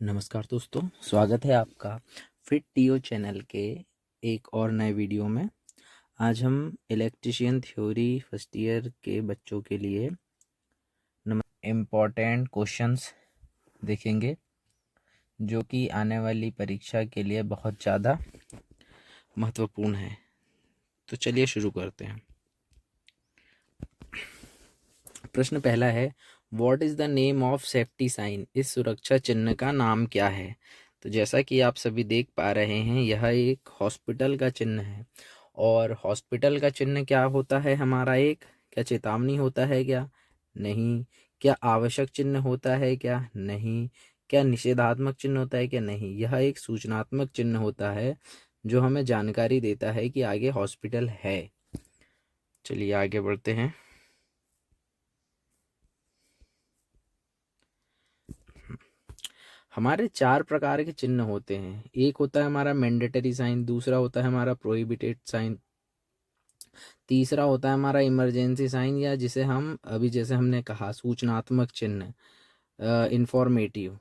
नमस्कार दोस्तों, स्वागत है आपका फिट टीओ चैनल के एक और नए वीडियो में। आज हम इलेक्ट्रीशियन थ्योरी फर्स्ट ईयर के बच्चों के लिए इम्पोर्टेंट क्वेश्चंस देखेंगे जो कि आने वाली परीक्षा के लिए बहुत ज़्यादा महत्वपूर्ण है। तो चलिए शुरू करते हैं। प्रश्न पहला है, what is the name of safety sign? इस सुरक्षा चिन्ह का नाम क्या है? तो जैसा कि आप सभी देख पा रहे हैं, यह एक हॉस्पिटल का चिन्ह है। और हॉस्पिटल का चिन्ह क्या होता है हमारा? एक क्या चेतावनी होता है क्या? नहीं। क्या आवश्यक चिन्ह होता है क्या? नहीं। क्या निषेधात्मक चिन्ह होता है क्या? नहीं। यह एक सूचनात्मक चिन्ह होता है जो हमें जानकारी देता है कि आगे हॉस्पिटल है। चलिए आगे बढ़ते हैं। हमारे चार प्रकार के चिन्ह होते हैं। एक होता है हमारा मैंडेटरी साइन, दूसरा होता है हमारा प्रोहिबिटेड साइन, तीसरा होता है हमारा इमरजेंसी साइन या जिसे हम अभी जैसे हमने कहा सूचनात्मक चिन्ह, इंफॉर्मेटिव।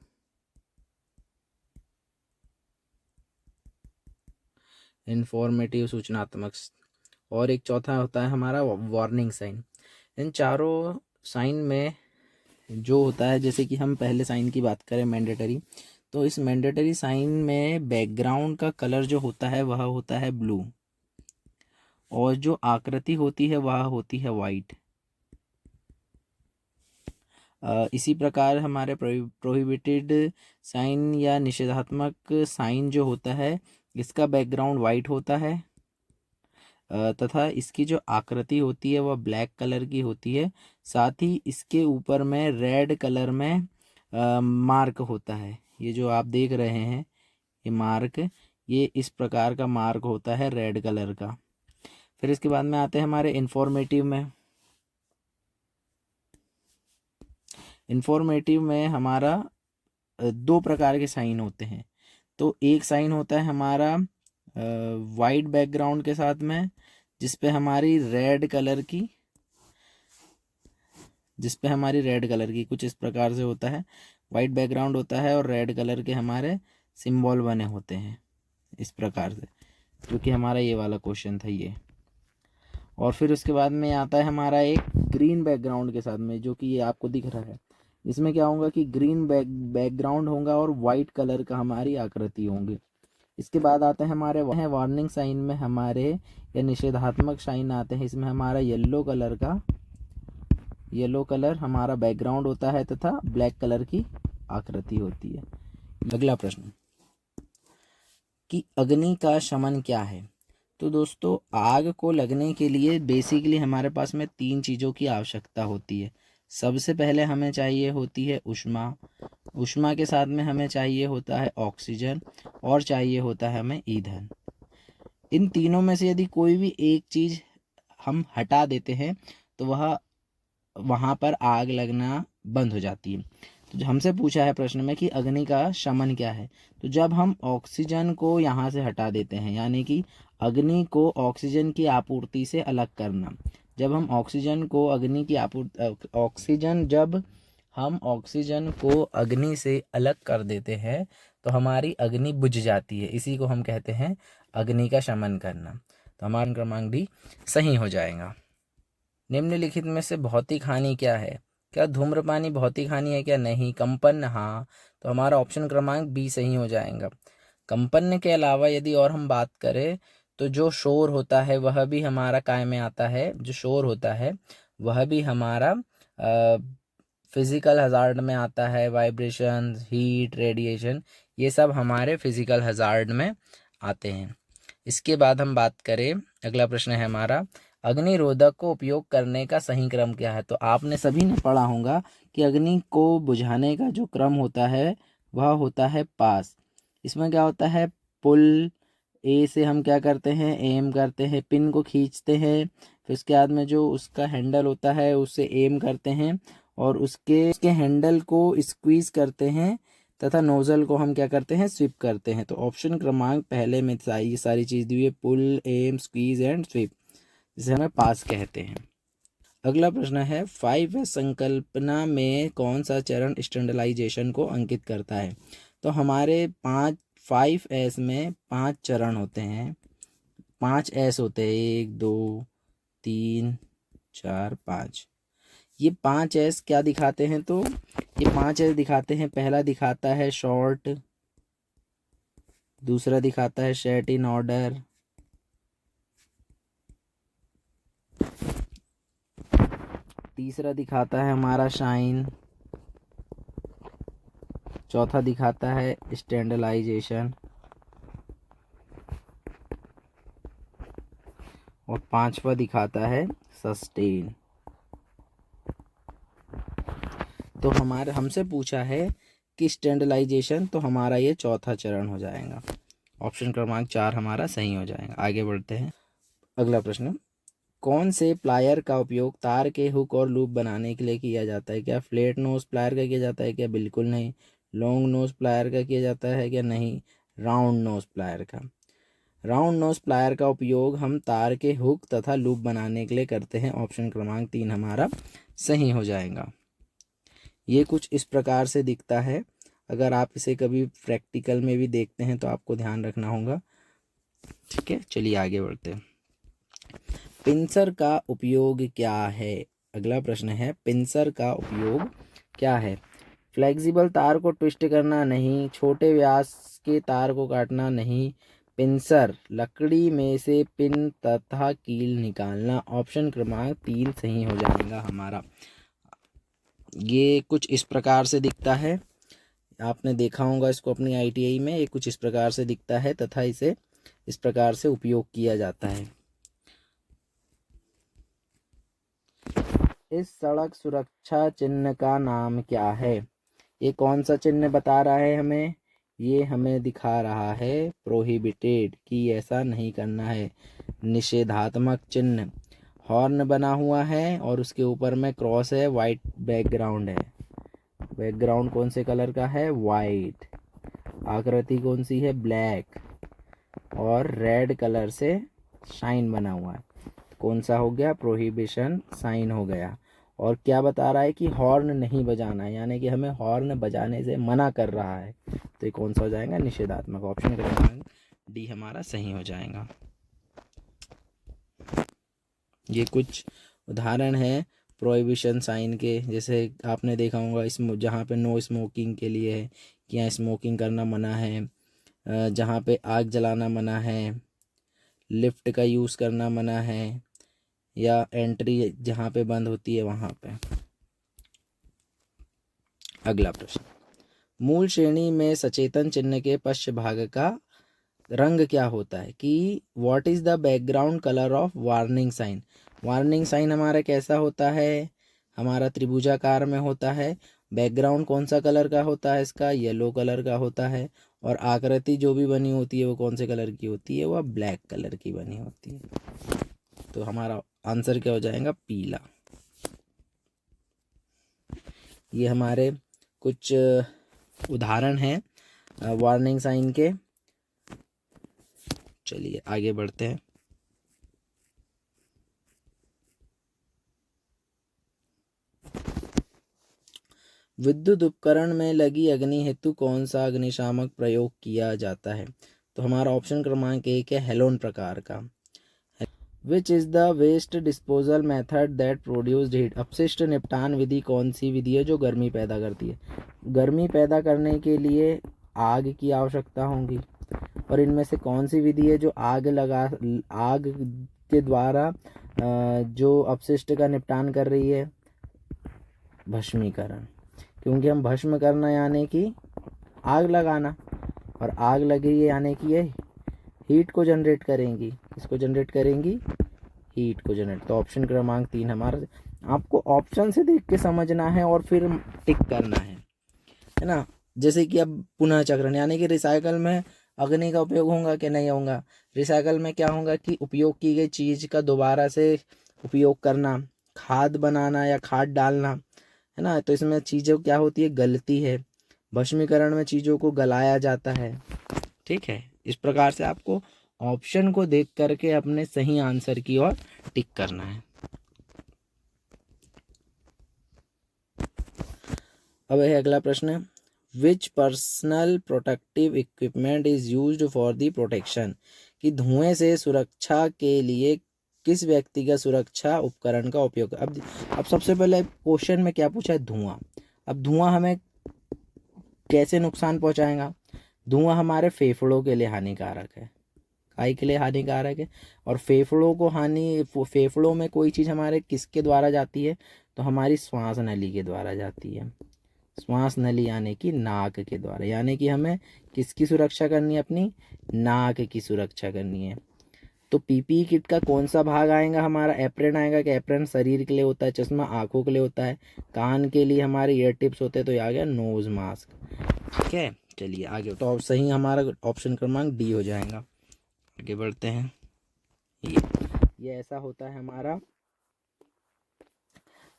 सूचनात्मक। और एक चौथा होता है हमारा वार्निंग साइन। इन चारों साइन में जो होता है, जैसे कि हम पहले साइन की बात करें मैंडेटरी, तो इस मैंडेटरी साइन में बैकग्राउंड का कलर जो होता है वह होता है ब्लू और जो आकृति होती है वह होती है वाइट। इसी प्रकार हमारे प्रोहिबिटेड साइन या निषेधात्मक साइन जो होता है, इसका बैकग्राउंड वाइट होता है तथा इसकी जो आकृति होती है वह ब्लैक कलर की होती है। साथ ही इसके ऊपर में रेड कलर में मार्क होता है। ये जो आप देख रहे हैं ये मार्क, ये इस प्रकार का मार्क होता है रेड कलर का। फिर इसके बाद में आते हैं हमारे इंफॉर्मेटिव में। इंफॉर्मेटिव में हमारा दो प्रकार के साइन होते हैं। तो एक साइन होता है हमारा वाइट बैकग्राउंड के साथ में, जिस पे हमारी रेड कलर की कुछ इस प्रकार से होता है। वाइट बैकग्राउंड होता है और रेड कलर के हमारे सिंबल बने होते हैं इस प्रकार से, जो कि हमारा ये वाला क्वेश्चन था ये। और फिर उसके बाद में आता है हमारा एक ग्रीन बैकग्राउंड के साथ में, जो कि ये आपको दिख रहा है। इसमें क्या होगा कि ग्रीन बैकग्राउंड होगा और वाइट कलर का हमारी आकृति होंगी। इसके बाद आते हैं हमारे वार्निंग साइन में हमारे या निषेधात्मक साइन आते हैं। इसमें हमारा येलो कलर हमारा बैकग्राउंड होता है तथा ब्लैक कलर की आकृति होती है। अगला प्रश्न कि अग्नि का शमन क्या है? तो दोस्तों, आग को लगने के लिए बेसिकली हमारे पास में तीन चीज़ों की आवश्यकता होती है। सबसे पहले हमें चाहिए होती है उष्मा के साथ में हमें चाहिए होता है ऑक्सीजन और चाहिए होता है हमें ईंधन। इन तीनों में से यदि कोई भी एक चीज़ हम हटा देते हैं तो वहाँ पर आग लगना बंद हो जाती है। तो जो हमसे पूछा है प्रश्न में कि अग्नि का शमन क्या है, तो जब हम ऑक्सीजन को यहाँ से हटा देते हैं, यानी कि अग्नि को ऑक्सीजन की आपूर्ति से अलग करना। जब हम ऑक्सीजन को अग्नि की आपूर्ति जब हम ऑक्सीजन को अग्नि से अलग कर देते हैं तो हमारी अग्नि बुझ जाती है। इसी को हम कहते हैं अग्नि का शमन करना। तो हमारा क्रमांक डी सही हो जाएगा। निम्नलिखित में से भौतिक हानि क्या है? क्या धूम्रपानी भौतिक हानि है क्या? नहीं। कंपन, हाँ। तो हमारा ऑप्शन क्रमांक बी सही हो जाएगा। कंपन के अलावा यदि और हम बात करें तो जो शोर होता है वह भी हमारा काय में आता है। जो शोर होता है वह भी हमारा फिजिकल हजार्ड में आता है। वाइब्रेशन, हीट, रेडिएशन, ये सब हमारे फिजिकल हजार्ड में आते हैं। इसके बाद हम बात करें, अगला प्रश्न है हमारा, अग्निरोधक को उपयोग करने का सही क्रम क्या है? तो आपने सभी ने पढ़ा होगा कि अग्नि को बुझाने का जो क्रम होता है वह होता है पास। इसमें क्या होता है, पुल ए से हम क्या करते हैं, एम करते हैं, पिन को खींचते हैं। फिर उसके बाद में जो उसका हैंडल होता है उससे एम करते हैं और उसके हैंडल को स्क्वीज करते हैं तथा नोजल को हम क्या करते हैं, स्विप करते हैं। तो ऑप्शन क्रमांक पहले में ये सारी चीज़ दी हुई है, पुल, एम, स्क्वीज एंड स्विप, जिसे हमें पास कहते हैं। अगला प्रश्न है, 5 संकल्पना में कौन सा चरण स्टैंडर्डाइजेशन को अंकित करता है? तो हमारे 5S में 5 चरण होते हैं, 5S होते हैं, 1 2 3 4 5। ये 5S क्या दिखाते हैं? तो ये 5S दिखाते हैं, पहला दिखाता है शॉर्ट, दूसरा दिखाता है सेट इन ऑर्डर, तीसरा दिखाता है हमारा शाइन, चौथा दिखाता है स्टैंडर्डाइजेशन, और पांचवा दिखाता है सस्टेन। तो हमारे हमसे पूछा है कि स्टैंडर्डाइजेशन, तो हमारा ये चौथा चरण हो जाएगा, ऑप्शन क्रमांक 4 हमारा सही हो जाएगा। आगे बढ़ते हैं। अगला प्रश्न, कौन से प्लायर का उपयोग तार के हुक और लूप बनाने के लिए किया जाता है? क्या फ्लैट नोज प्लायर का किया जाता है? क्या बिल्कुल नहीं। लॉन्ग नोज प्लायर का किया जाता है? क्या नहीं। राउंड नोज प्लायर का। राउंड नोज प्लायर का उपयोग हम तार के हुक तथा लूप बनाने के लिए करते हैं, ऑप्शन क्रमांक 3 हमारा सही हो जाएगा। ये कुछ इस प्रकार से दिखता है, अगर आप इसे कभी प्रैक्टिकल में भी देखते हैं तो आपको ध्यान रखना होगा। ठीक है, चलिए आगे बढ़ते हैं। पिंसर का उपयोग क्या है? अगला प्रश्न है, पिंसर का उपयोग क्या है? फ्लेक्सिबल तार को ट्विस्ट करना नहीं, छोटे व्यास के तार को काटना नहीं, पिंसर लकड़ी में से पिन तथा कील निकालना, ऑप्शन क्रमांक 3 सही हो जाएगा हमारा। ये कुछ इस प्रकार से दिखता है, आपने देखा होगा इसको अपनी ITI में। ये कुछ इस प्रकार से दिखता है तथा इसे इस प्रकार से उपयोग किया जाता है। इस सड़क सुरक्षा चिन्ह का नाम क्या है? ये कौन सा चिन्ह बता रहा है हमें? ये हमें दिखा रहा है प्रोहिबिटेड, कि ऐसा नहीं करना है, निषेधात्मक चिन्ह। हॉर्न बना हुआ है और उसके ऊपर में क्रॉस है, वाइट बैकग्राउंड है। बैकग्राउंड कौन से कलर का है? वाइट। आकृति कौन सी है? ब्लैक। और रेड कलर से साइन बना हुआ है। कौन सा हो गया? प्रोहिबिशन साइन हो गया। और क्या बता रहा है? कि हॉर्न नहीं बजाना है, यानी कि हमें हॉर्न बजाने से मना कर रहा है। तो ये कौन सा हो जाएगा? निषेधात्मक, ऑप्शन क्रमांक डी हमारा सही हो जाएगा। ये कुछ उदाहरण है प्रोहिबिशन साइन के, जैसे आपने देखा होगा इसमें जहाँ पे नो स्मोकिंग के लिए है कि यहाँ स्मोकिंग करना मना है, जहाँ पे आग जलाना मना है, लिफ्ट का यूज़ करना मना है, या एंट्री जहाँ पे बंद होती है वहाँ पे। अगला प्रश्न, मूल श्रेणी में सचेतन चिन्ह के पश्च भाग का रंग क्या होता है? कि what is the background colour of warning sign? Warning sign हमारा कैसा होता है? हमारा त्रिभुजाकार में होता है। बैकग्राउंड कौन सा कलर का होता है? इसका येलो कलर का होता है। और आकृति जो भी बनी होती है वो कौन से कलर की होती है? वह ब्लैक कलर की बनी होती है। तो हमारा आंसर क्या हो जाएगा? पीला। ये हमारे कुछ उदाहरण हैं वार्निंग साइन के। चलिए आगे बढ़ते हैं। विद्युत उपकरण में लगी अग्नि हेतु कौन सा अग्निशामक प्रयोग किया जाता है? तो हमारा ऑप्शन क्रमांक 1 है हेलोन प्रकार का। Which is the waste disposal method that produced heat? अपशिष्ट निपटान विधि कौन सी विधि है जो गर्मी पैदा करती है? गर्मी पैदा करने के लिए आग की आवश्यकता होगी, और इनमें से कौन सी विधि है जो आग के द्वारा जो अपशिष्ट का निपटान कर रही है? भस्मीकरण। क्योंकि हम भस्म करना यानी कि आग लगाना, और आग लगी है यानी कि ये हीट को जनरेट करेंगी। किसको जनरेट करेंगी? हीट को जनरेट। तो ऑप्शन क्रमांक 3 हमारा। आपको ऑप्शन से देख के समझना है और फिर टिक करना है ना। जैसे कि अब पुनः चक्रण यानी कि रिसाइकल में अग्नि का उपयोग होगा कि नहीं होगा? रिसाइकल में क्या होगा कि उपयोग की गई चीज़ का दोबारा से उपयोग करना, खाद बनाना या खाद डालना, है ना। तो इसमें चीज़ें क्या होती है? गलती है। भस्मीकरण में चीज़ों को गलाया जाता है। ठीक है, इस प्रकार से आपको ऑप्शन को देख करके अपने सही आंसर की ओर टिक करना है। अब है अगला प्रश्न, which personal protective equipment is used for the protection, कि धुएं से सुरक्षा के लिए किस व्यक्तिगत सुरक्षा उपकरण का उपयोग। अब सबसे पहले क्वेश्चन में क्या पूछा है, धुआं। अब धुआं हमें कैसे नुकसान पहुंचाएगा? धुआं हमारे फेफड़ों के लिए हानिकारक है, काहे के लिए हानिकारक है? और फेफड़ों को फेफड़ों में कोई चीज़ हमारे किसके द्वारा जाती है? तो हमारी श्वास नली के द्वारा जाती है। श्वास नली यानी कि नाक के द्वारा, यानी कि हमें किसकी सुरक्षा करनी है? अपनी नाक की सुरक्षा करनी है। तो पीपीई किट का कौन सा भाग आएगा? हमारा एप्रेन आएगा, कि एप्रेन शरीर के लिए होता है, चश्मा आंखों के लिए होता है, कान के लिए हमारे ईयर टिप्स होते हैं, तो ये आ गया नोज मास्क। ठीक है, चलिए आगे। तो सही हमारा ऑप्शन क्रमांक डी हो जाएगा। आगे बढ़ते हैं। ये ऐसा होता है हमारा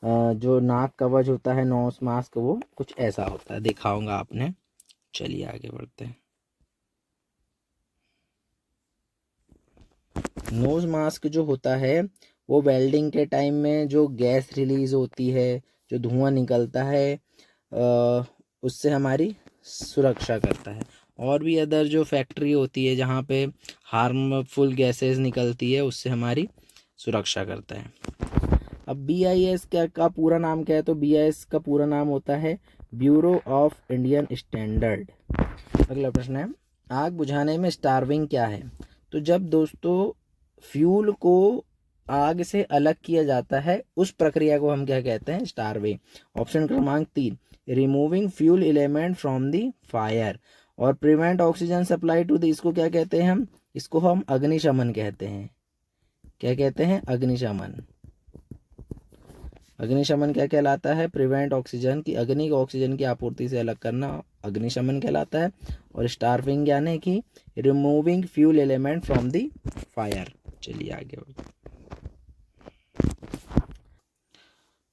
जो नाक कवच होता है, नोज मास्क, वो कुछ ऐसा होता है, दिखाऊंगा आपने। चलिए आगे बढ़ते हैं। नोज मास्क जो होता है वो वेल्डिंग के टाइम में जो गैस रिलीज होती है, जो धुआं निकलता है, उससे हमारी सुरक्षा करता है। और भी अदर जो फैक्ट्री होती है जहाँ पे हार्मफुल गैसेस निकलती है, उससे हमारी सुरक्षा करता है। अब BIS का पूरा नाम क्या है? तो BIS का पूरा नाम होता है ब्यूरो ऑफ इंडियन स्टैंडर्ड। अगला प्रश्न है, आग बुझाने में स्टार्विंग क्या है? तो जब दोस्तों फ्यूल को आग से अलग किया जाता है, उस प्रक्रिया को हम क्या कहते हैं? स्टार्विंग। ऑप्शन क्रमांक 3, removing fuel element from the fire और prevent oxygen supply to the, इसको क्या कहते हैं? इसको हम अग्निशमन कहते हैं। क्या कहते हैं? अग्निशमन। अग्निशमन क्या कहलाता है? प्रिवेंट ऑक्सीजन की, अग्नि को ऑक्सीजन की आपूर्ति से अलग करना अग्निशमन कहलाता है। और स्टार्विंग यानी कि removing fuel element from the fire. चलिए आगे।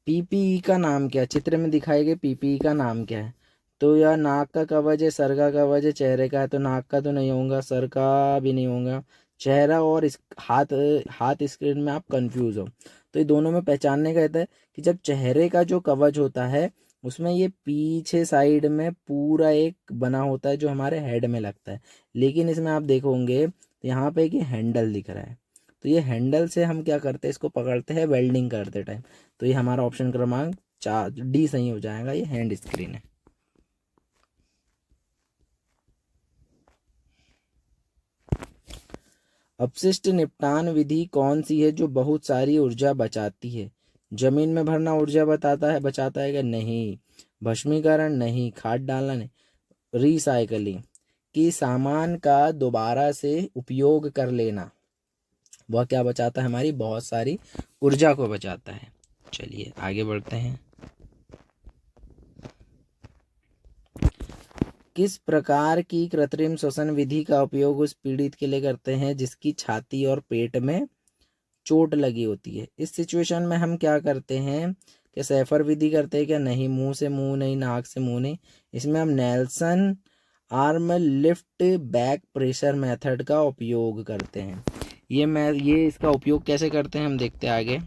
पीपीई का नाम क्या है? चित्र में दिखाए गए पीपीई का नाम क्या है? तो या नाक का कवच है, सर का कवच है, चेहरे का है, तो नाक का तो नहीं होगा, सर का भी नहीं होगा, चेहरा और हाथ स्क्रीन में आप कंफ्यूज हो। तो ये दोनों में पहचानने का रहता है कि जब चेहरे का जो कवच होता है उसमें ये पीछे साइड में पूरा एक बना होता है जो हमारे हेड में लगता है, लेकिन इसमें आप देखोगे तो यहाँ पे एक हैंडल दिख रहा है। तो ये हैंडल से हम क्या करते हैं? इसको पकड़ते हैं वेल्डिंग करते टाइम। तो ये हमारा ऑप्शन क्रमांक 4 डी सही हो जाएगा, ये हैंड स्क्रीन है। अपशिष्ट निपटान विधि कौन सी है जो बहुत सारी ऊर्जा बचाती है? जमीन में भरना ऊर्जा बचाता है क्या? नहीं। भस्मीकरण नहीं। खाद डालना नहीं। रिसाइकलिंग, कि सामान का दोबारा से उपयोग कर लेना, वह क्या बचाता है? हमारी बहुत सारी ऊर्जा को बचाता है। चलिए आगे बढ़ते हैं। किस प्रकार की कृत्रिम श्वसन विधि का उपयोग उस पीड़ित के लिए करते हैं जिसकी छाती और पेट में चोट लगी होती है? इस सिचुएशन में हम क्या करते हैं? क्या सैफर विधि करते हैं क्या? नहीं। मुंह से मुंह नहीं, नाक से मुंह नहीं। इसमें हम Nelson arm lift back pressure method का उपयोग करते हैं। ये इसका उपयोग कैसे करते हैं हम देखते हैं आगे।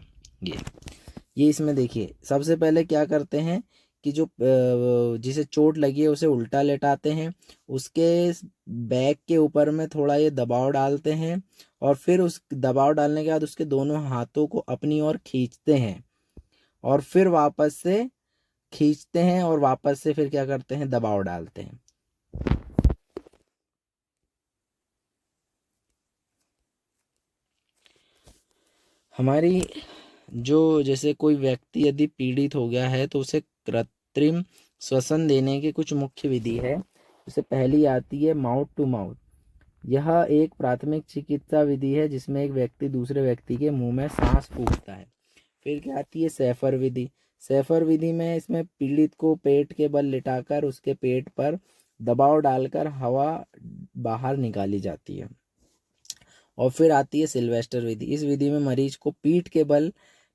ये इसमें देखिए, सबसे पहले क्या करते हैं कि जो जिसे चोट लगी है उसे उल्टा लेटाते हैं, उसके बैक के ऊपर में थोड़ा ये दबाव डालते हैं, और फिर उस दबाव डालने के बाद उसके दोनों हाथों को अपनी ओर खींचते हैं, और फिर वापस से खींचते हैं, और वापस से फिर क्या करते हैं? दबाव डालते हैं। हमारी जो जैसे कोई व्यक्ति यदि पीड़ित हो गया है तो उसे कृत्रिम श्वसन देने की कुछ मुख्य विधि है। जैसे पहली आती है माउथ टू माउथ। यह एक प्राथमिक चिकित्सा विधि है जिसमें एक व्यक्ति दूसरे व्यक्ति के मुंह में सांस फूंकता है। फिर क्या आती है? सैफर विधि। सैफर विधि में इसमें पीड़ित को पेट के बल लिटाकर उसके पेट पर दबाव डालकर हवा बाहर निकाली जाती है। और फिर आती है सिल्वेस्टर विधि। इस विधि में मरीज को पीठ के बल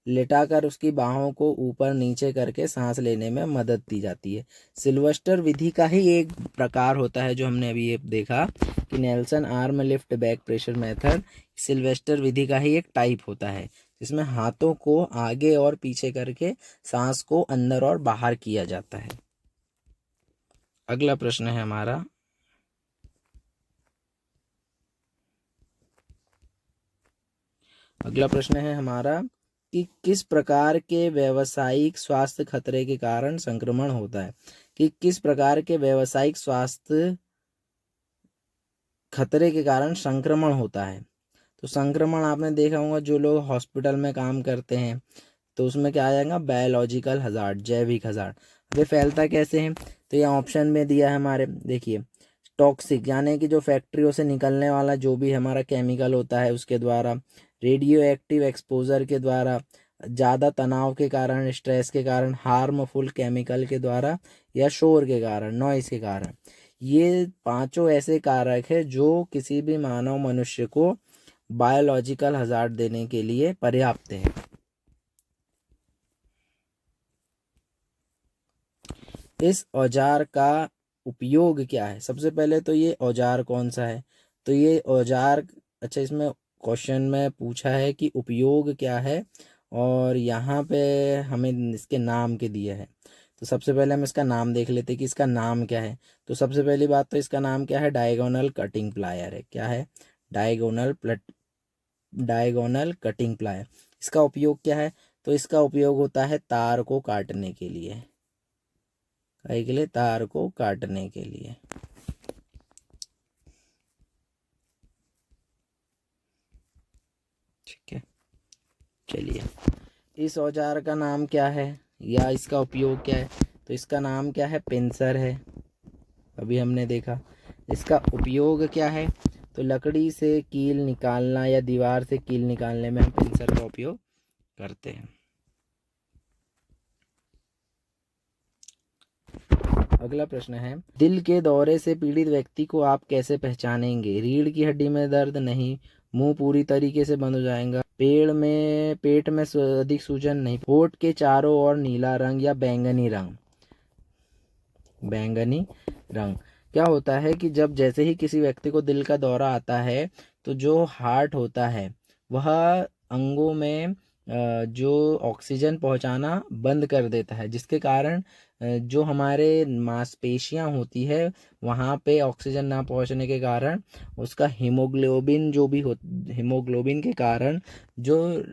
लेटाकर उसकी बाहों को ऊपर नीचे करके सांस लेने में मदद दी जाती है। सिल्वेस्टर विधि का ही एक प्रकार होता है जो हमने अभी ये देखा कि Nelson arm lift back pressure method, Silvester विधि का ही एक टाइप होता है जिसमें हाथों को आगे और पीछे करके सांस को अंदर और बाहर किया जाता है। अगला प्रश्न है हमारा, कि किस प्रकार के व्यावसायिक स्वास्थ्य खतरे के कारण संक्रमण होता है। कि किस प्रकार के व्यावसायिक स्वास्थ्य खतरे के कारण संक्रमण होता है। तो संक्रमण आपने देखा होगा, जो लोग हॉस्पिटल में काम करते हैं तो उसमें क्या आ जाएगा, बायोलॉजिकल हजार्ड, जैविक हजार्ड। वे फैलता कैसे हैं, तो ये ऑप्शन में दिया है हमारे, देखिए, टॉक्सिक यानी कि जो फैक्ट्रियों से निकलने वाला जो भी हमारा केमिकल होता है उसके द्वारा, रेडियो एक्टिव एक्सपोजर के द्वारा, ज़्यादा तनाव के कारण, स्ट्रेस के कारण, हार्मफुल केमिकल के द्वारा, या शोर के कारण, नॉइस के कारण। ये पांचों ऐसे कारक है जो किसी भी मानव मनुष्य को बायोलॉजिकल हजार्ड देने के लिए पर्याप्त है। इस औजार का उपयोग क्या है। सबसे पहले तो ये औजार कौन सा है, तो ये औजार, अच्छा, इसमें क्वेश्चन में पूछा है कि उपयोग क्या है, और यहाँ पे हमें इसके नाम के दिए हैं। तो सबसे पहले हम इसका नाम देख लेते हैं कि इसका नाम क्या है। तो सबसे पहली बात तो इसका नाम क्या है, डायगोनल कटिंग प्लायर है। क्या है, डायगोनल कटिंग प्लायर। इसका उपयोग क्या है, तो इसका उपयोग होता है तार को काटने के लिए, तार को काटने के लिए। ठीक है, चलिए, इस औजार का नाम क्या है या इसका उपयोग क्या है, तो इसका नाम क्या है, पिंसर है, अभी हमने देखा। इसका उपयोग क्या है, तो लकड़ी से कील निकालना या दीवार से कील निकालने में हम पिंसर का उपयोग करते हैं। अगला प्रश्न है, दिल के दौरे से पीड़ित व्यक्ति को आप कैसे पहचानेंगे। रीढ़ की हड्डी में दर्द नहीं, मुंह पूरी तरीके से बंद हो जाएगा, पेट में अधिक सूजन नहीं, होठ के चारों ओर नीला रंग या बैंगनी रंग। क्या होता है कि जब जैसे ही किसी व्यक्ति को दिल का दौरा आता है तो जो हार्ट होता है वह अंगों में जो ऑक्सीजन पहुंचाना बंद कर देता है, जिसके कारण जो हमारे मांसपेशियां होती है वहाँ पे ऑक्सीजन ना पहुंचने के कारण उसका हीमोग्लोबिन के कारण जो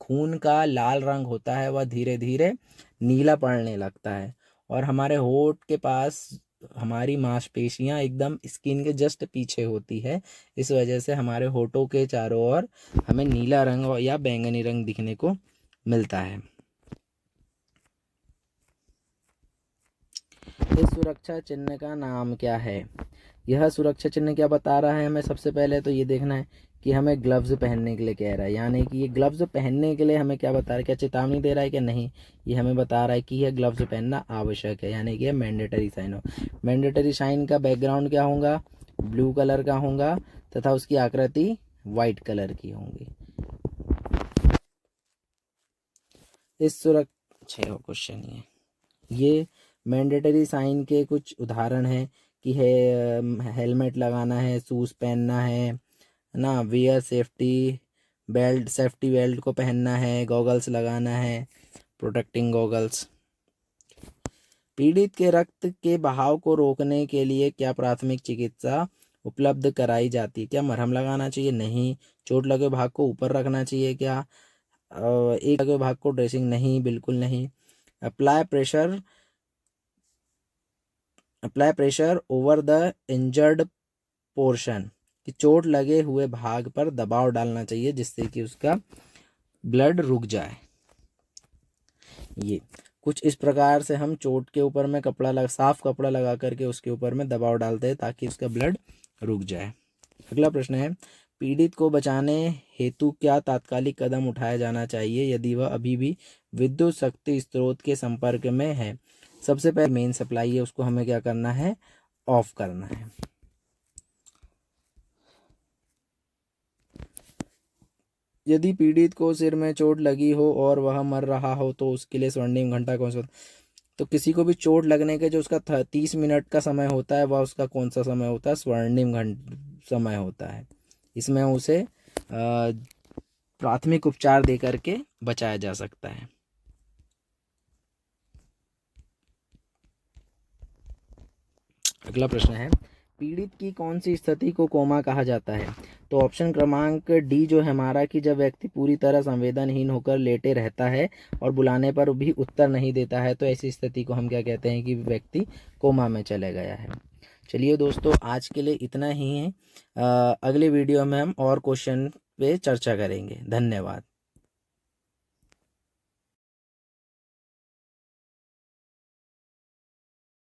खून का लाल रंग होता है वह धीरे धीरे नीला पड़ने लगता है। और हमारे होठ के पास हमारी मांसपेशियां एकदम स्किन के जस्ट पीछे होती है, इस वजह से हमारे होठों के चारों ओर हमें नीला रंग या बैंगनी रंग दिखने को मिलता है। इस सुरक्षा चिन्ह का नाम क्या है। यह सुरक्षा चिन्ह क्या बता रहा है हमें, सबसे पहले तो ये देखना है कि हमें ग्लव्स पहनने के लिए कह रहा है, यानी कि ये ग्लव्स पहनने के लिए हमें क्या बता रहा है, क्या चेतावनी दे रहा है कि नहीं, ये हमें बता रहा है कि यह ग्लव्स पहनना आवश्यक है, यानी कि यह मैंडेटरी साइन हो। मैंडेटरी साइन का बैकग्राउंड क्या होगा, ब्लू कलर का होगा तथा उसकी आकृति वाइट कलर की होगी। इस सुरक्षा क्वेश्चन ये मैंडेटरी साइन के कुछ उदाहरण हैं कि है हेलमेट लगाना है, शूज़ पहनना है ना, वेयर सेफ्टी बेल्ट को पहनना है, गॉगल्स लगाना है, प्रोटेक्टिंग गॉगल्स। पीड़ित के रक्त के बहाव को रोकने के लिए क्या प्राथमिक चिकित्सा उपलब्ध कराई जाती है। क्या मरहम लगाना चाहिए, नहीं। चोट लगे भाग को ऊपर रखना चाहिए, क्या एक लगे भाग को ड्रेसिंग, नहीं, बिल्कुल नहीं। Apply pressure over the injured portion, कि चोट लगे हुए भाग पर दबाव डालना चाहिए जिससे कि उसका ब्लड रुक जाए। ये कुछ इस प्रकार से हम चोट के ऊपर में साफ कपड़ा लगा करके उसके ऊपर में दबाव डालते हैं ताकि उसका ब्लड रुक जाए। अगला प्रश्न है, पीड़ित को बचाने हेतु क्या तात्कालिक कदम उठाया जाना चाहिए यदि वह अभी भी विद्युत शक्ति स्रोत के संपर्क में है। सबसे पहले मेन सप्लाई है उसको हमें क्या करना है, ऑफ करना है। यदि पीड़ित को सिर में चोट लगी हो और वह मर रहा हो तो उसके लिए स्वर्णिम घंटा कौन सा। तो किसी को भी चोट लगने के जो उसका 30 मिनट का समय होता है वह उसका कौन सा समय होता है, स्वर्णिम समय होता है। इसमें उसे प्राथमिक उपचार दे करके बचाया जा सकता है। अगला प्रश्न है, पीड़ित की कौन सी स्थिति को कोमा कहा जाता है? तो ऑप्शन क्रमांक डी जो है हमारा, कि जब व्यक्ति पूरी तरह संवेदनहीन होकर लेटे रहता है और बुलाने पर भी उत्तर नहीं देता है, तो ऐसी स्थिति को हम क्या कहते हैं कि व्यक्ति कोमा में चले गया है। चलिए दोस्तों, आज के लिए इतना ही है। अगले वीडियो में हम और क्वेश्चन पे चर्चा करेंगे। धन्यवाद।